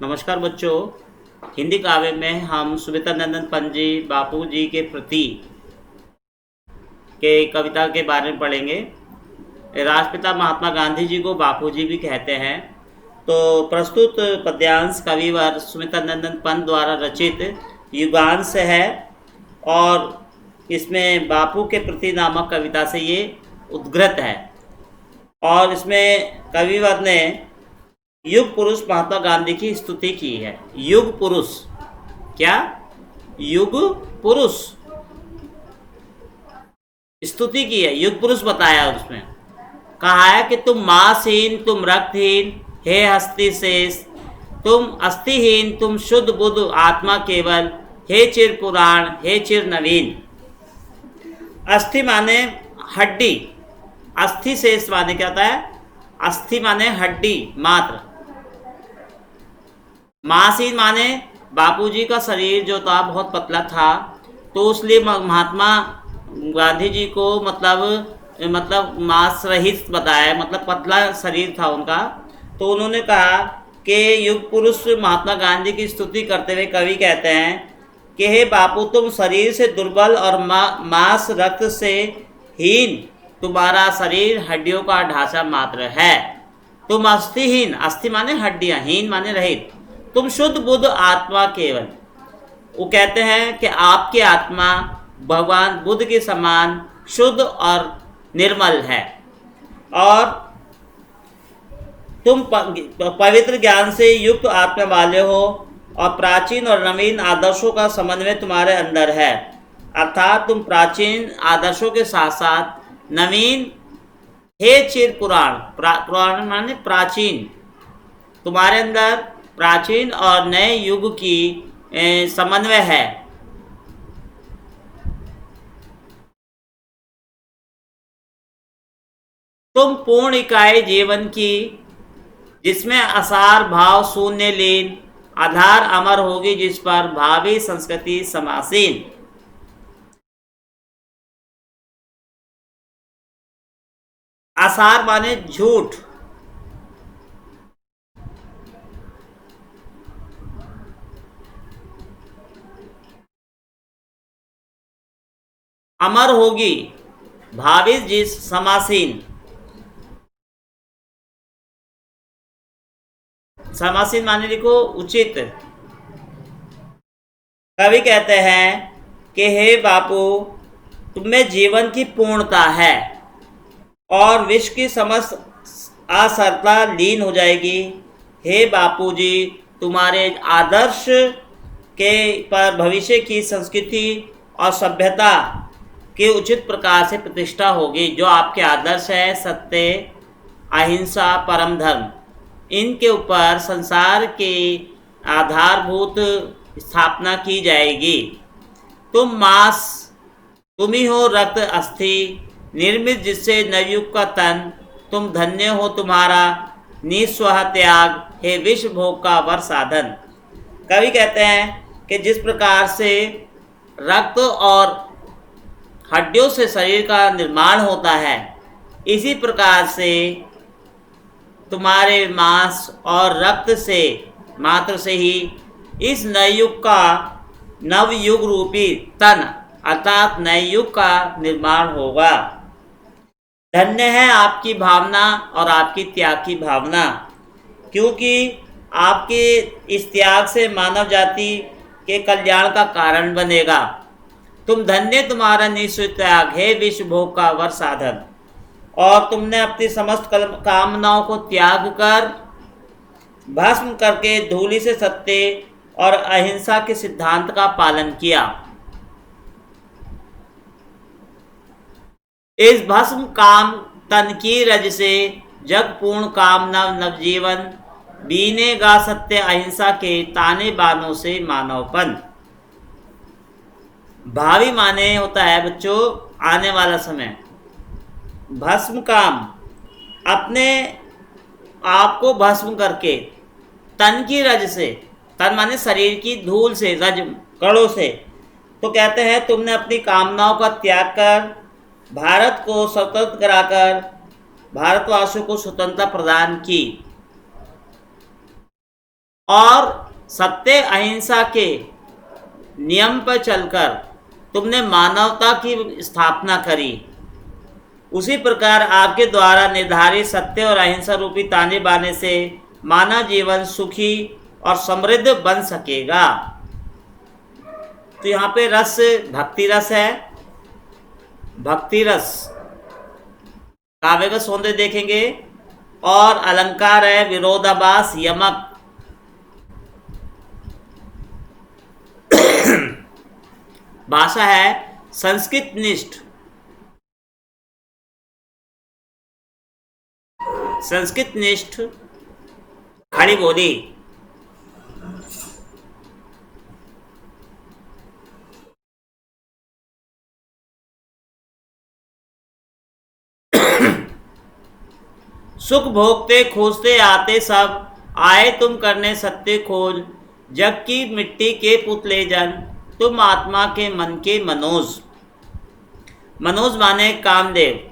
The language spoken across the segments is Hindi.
नमस्कार बच्चों। हिंदी काव्य में हम सुमित्रानंदन पंत जी बापू जी के प्रति के कविता के बारे में पढ़ेंगे। राष्ट्रपिता महात्मा गांधी जी को बापू जी भी कहते हैं। तो प्रस्तुत पद्यांश कविवर सुमित्रानंदन पंत द्वारा रचित युगांश है और इसमें बापू के प्रति नामक कविता से ये उद्गृत है। और इसमें कविवर ने युग पुरुष महात्मा गांधी की स्तुति की है। युग पुरुष, क्या युग पुरुष स्तुति की है, युग पुरुष बताया। उसमें कहा है कि तुम मांसहीन, तुम रक्तहीन, हे हस्ती शेष, तुम अस्थिहीन, तुम शुद्ध बुद्ध आत्मा केवल, हे चिर पुराण, हे चिर नवीन। अस्थि माने हड्डी, अस्थि शेष माने क्या होता है? अस्थि माने हड्डी मात्र। मांसहीन माने बापूजी का शरीर जो था बहुत पतला था, तो इसलिए महात्मा गांधी जी को मतलब मांस रहित बताया, मतलब पतला शरीर था उनका। तो उन्होंने कहा कि युग पुरुष महात्मा गांधी की स्तुति करते हुए कवि कहते हैं कि हे बापू, तुम शरीर से दुर्बल और मांस रक्त से हीन, तुम्हारा शरीर हड्डियों का ढांचा मात्र है। तुम अस्थिहीन, अस्थि माने हड्डियां, हीन माने रहित, तुम शुद्ध बुद्ध आत्मा केवल। वो कहते हैं कि आपकी आत्मा भगवान बुद्ध के समान शुद्ध और निर्मल है और तुम पवित्र ज्ञान से युक्त आत्मा वाले हो और प्राचीन और नवीन आदर्शों का समन्वय तुम्हारे अंदर है। अर्थात तुम प्राचीन आदर्शों के साथ साथ नवीन, हे चिर पुराण, पुराण माने प्राचीन, तुम्हारे अंदर प्राचीन और नए युग की समन्वय है। तुम पूर्ण इकाई जीवन की, जिसमें असार भाव शून्य लीन, आधार अमर होगी जिस पर भावी संस्कृति समासीन। आसार माने झूठ, अमर होगी भावी जिस समासीन, समासीन माने लिखो उचित। कवि कहते हैं कि हे बापू, तुम्हें जीवन की पूर्णता है और विश्व की समस्त असरता लीन हो जाएगी। हे बापू जी, तुम्हारे आदर्श के पर भविष्य की संस्कृति और सभ्यता के उचित प्रकार से प्रतिष्ठा होगी। जो आपके आदर्श है, सत्य, अहिंसा, परम धर्म, इनके ऊपर संसार के आधारभूत स्थापना की जाएगी। तुम मांस, तुम ही हो रक्त अस्थि, निर्मित जिससे नवयुग का तन, तुम धन्य हो तुम्हारा निस्वाह त्याग, हे विश्व भोग का वर साधन। कवि कहते हैं कि जिस प्रकार से रक्त और हड्डियों से शरीर का निर्माण होता है, इसी प्रकार से तुम्हारे मांस और रक्त से मात्र से ही इस नवयुग का, नवयुग रूपी तन अर्थात नए युग का निर्माण होगा। धन्य है आपकी भावना और आपकी त्याग की भावना, क्योंकि आपके इस त्याग से मानव जाति के कल्याण का कारण बनेगा। तुम धन्य, तुम्हारा निःस्वार्थ त्याग है विश्व भोग का वर साधन। और तुमने अपनी समस्त कामनाओं को त्याग कर भस्म करके धूलि से सत्य और अहिंसा के सिद्धांत का पालन किया। इस भस्म काम तन की रज से जग पूर्ण काम नव नवजीवन, बीनेगा सत्य अहिंसा के ताने बानों से मानवपन। भावी माने होता है बच्चों आने वाला समय। भस्म काम, अपने आप को भस्म करके, तन की रज से, तन माने शरीर की धूल से, रज कणों से। तो कहते हैं तुमने अपनी कामनाओं का त्याग कर भारत को स्वतंत्र कराकर भारतवासियों को स्वतंत्रता प्रदान की और सत्य अहिंसा के नियम पर चलकर तुमने मानवता की स्थापना करी। उसी प्रकार आपके द्वारा निर्धारित सत्य और अहिंसा रूपी ताने बाने से मानव जीवन सुखी और समृद्ध बन सकेगा। तो यहाँ पे रस भक्ति रस है, भक्ति रस काव्य का सौंदर्य देखेंगे, और अलंकार है विरोधाभास यमक। भाषा है संस्कृत निष्ठ, संस्कृत निष्ठ खड़ी बोली। सुख भोगते खोजते आते सब, आए तुम करने सत्य खोज। जग की मिट्टी के पुतले जन, तुम आत्मा के मन के मनोज। मनोज माने कामदेव,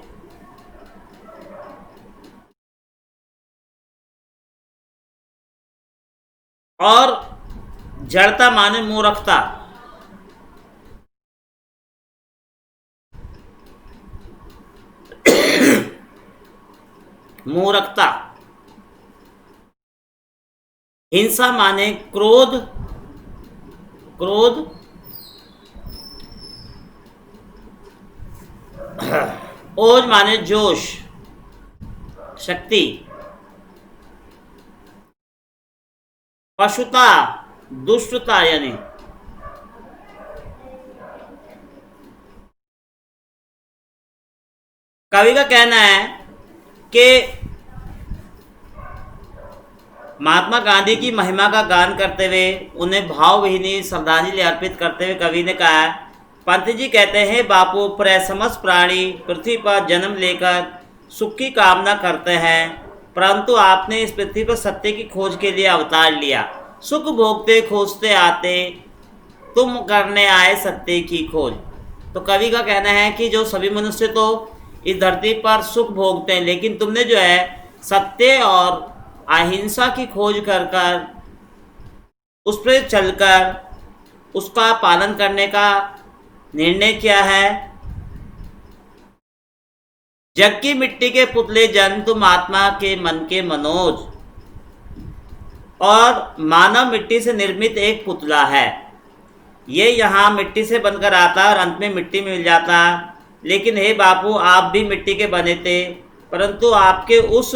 और जड़ता माने मूर्खता। मूर्खता। हिंसा माने क्रोध, क्रोध। ओज माने जोश, शक्ति। पशुता, दुष्टता यानी। कवि का कहना है कि महात्मा गांधी की महिमा का गान करते हुए उन्हें भावहीनी श्रद्धांजलि अर्पित करते हुए कवि ने कहा, पंत जी कहते हैं बापू, प्रसमस्त प्राणी पृथ्वी पर जन्म लेकर सुख की कामना करते हैं, परंतु आपने इस पृथ्वी पर सत्य की खोज के लिए अवतार लिया। सुख भोगते खोजते आते, तुम करने आए सत्य की खोज। तो कवि का कहना है कि जो सभी मनुष्य तो इस धरती पर सुख भोगते हैं, लेकिन तुमने जो है सत्य और अहिंसा की खोज कर कर उस पर चलकर उसका पालन करने का निर्णय किया है। जग की मिट्टी के पुतले जन, तुम आत्मा के मन के मनोज। और मानव मिट्टी से निर्मित एक पुतला है। ये यहाँ मिट्टी से बनकर आता और अंत में मिट्टी में मिल जाता। लेकिन हे बापू, आप भी मिट्टी के बने थे, परंतु आपके उस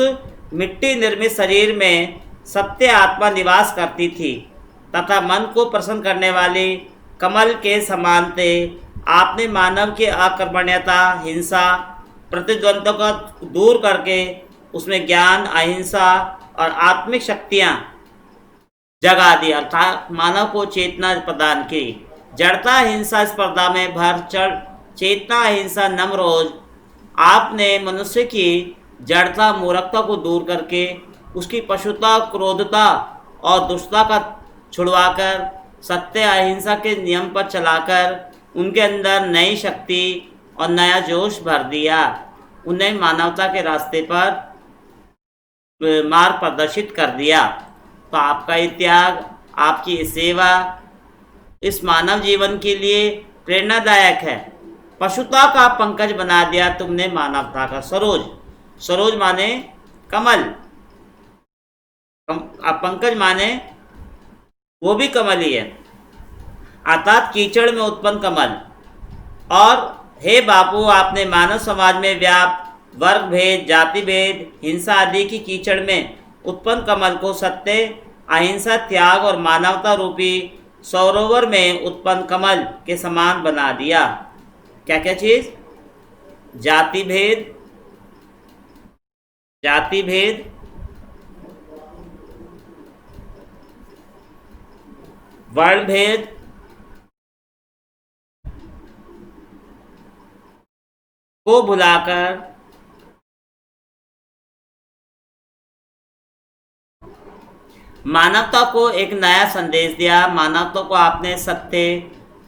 मिट्टी निर्मित शरीर में सत्य आत्मा निवास करती थी तथा मन को प्रसन्न करने वाले कमल के समान थे। आपने मानव की आक्रमण्यता, हिंसा, प्रतिद्वंद्वों को दूर करके उसमें ज्ञान, अहिंसा और आत्मिक शक्तियाँ जगा दी, अर्थात मानव को चेतना प्रदान की। जड़ता हिंसा स्पर्धा में भर चढ़, चेतना अहिंसा नमरोज। आपने मनुष्य की जड़ता मूर्खता को दूर करके उसकी पशुता, क्रोधता और दुष्टता का छुड़वाकर सत्य अहिंसा के नियम पर चलाकर उनके अंदर नई शक्ति और नया जोश भर दिया। उन्हें मानवता के रास्ते पर मार्ग प्रदर्शित कर दिया। तो आपका ये त्याग, आपकी सेवा इस मानव जीवन के लिए प्रेरणादायक है। पशुता का पंकज बना दिया तुमने मानवता का सरोज। सरोज माने कमल, पंकज माने वो भी कमल ही है, अर्थात कीचड़ में उत्पन्न कमल। और हे बापू, आपने मानव समाज में व्याप्त वर्ग भेद, जाति भेद, हिंसा आदि की कीचड़ में उत्पन्न कमल को सत्य, अहिंसा, त्याग और मानवता रूपी सरोवर में उत्पन्न कमल के समान बना दिया। क्या क्या चीज? जाति भेद, जाति भेद, वर्ण भेद, को भुलाकर मानवता को एक नया संदेश दिया। मानवता को आपने सत्य,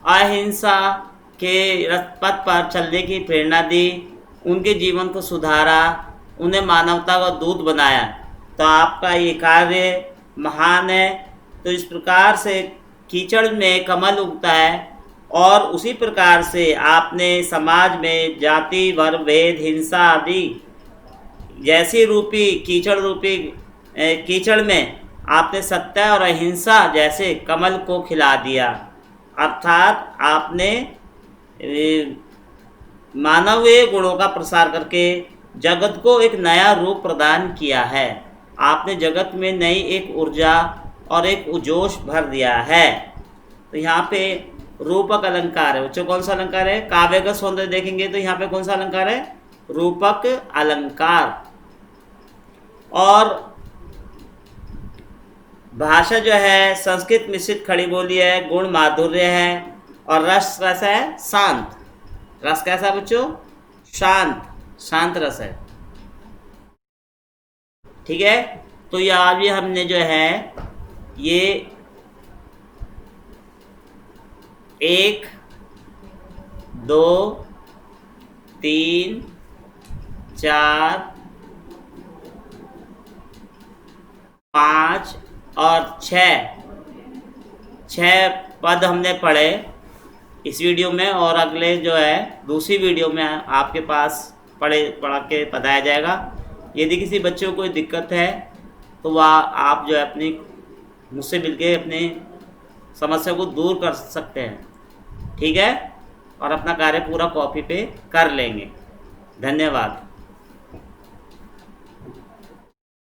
अहिंसा के पथ पर चलने की प्रेरणा दी, उनके जीवन को सुधारा, उन्हें मानवता का दूत बनाया। तो आपका ये कार्य महान है। तो इस प्रकार से कीचड़ में कमल उगता है। और उसी प्रकार से आपने समाज में जाति, वर्ग, भेद, हिंसा आदि जैसी रूपी कीचड़ में आपने सत्य और अहिंसा जैसे कमल को खिला दिया। अर्थात आपने मानवीय गुणों का प्रसार करके जगत को एक नया रूप प्रदान किया है। आपने जगत में नई एक ऊर्जा और एक जोश भर दिया है। तो यहाँ पे रूपक अलंकार है बच्चों। कौन सा अलंकार है? काव्य का सौंदर्य देखेंगे तो यहाँ पे कौन सा अलंकार है? रूपक अलंकार। और भाषा जो है संस्कृत मिश्रित खड़ी बोली है, गुण माधुर्य है, और रस कैसा है? शांत। रस कैसा बच्चों? शांत, शांत रस है। ठीक है, तो ये अभी हमने जो है ये 1, 2, 3, 4, 5 और 6 पद हमने पढ़े इस वीडियो में। और अगले जो है दूसरी वीडियो में आपके पास पढ़ा के बताया जाएगा। यदि किसी बच्चे को कोई दिक्कत है तो वह आप जो है अपनी मुझसे मिलके अपनी समस्या को दूर कर सकते हैं। ठीक है, और अपना कार्य पूरा कॉपी पे कर लेंगे। धन्यवाद।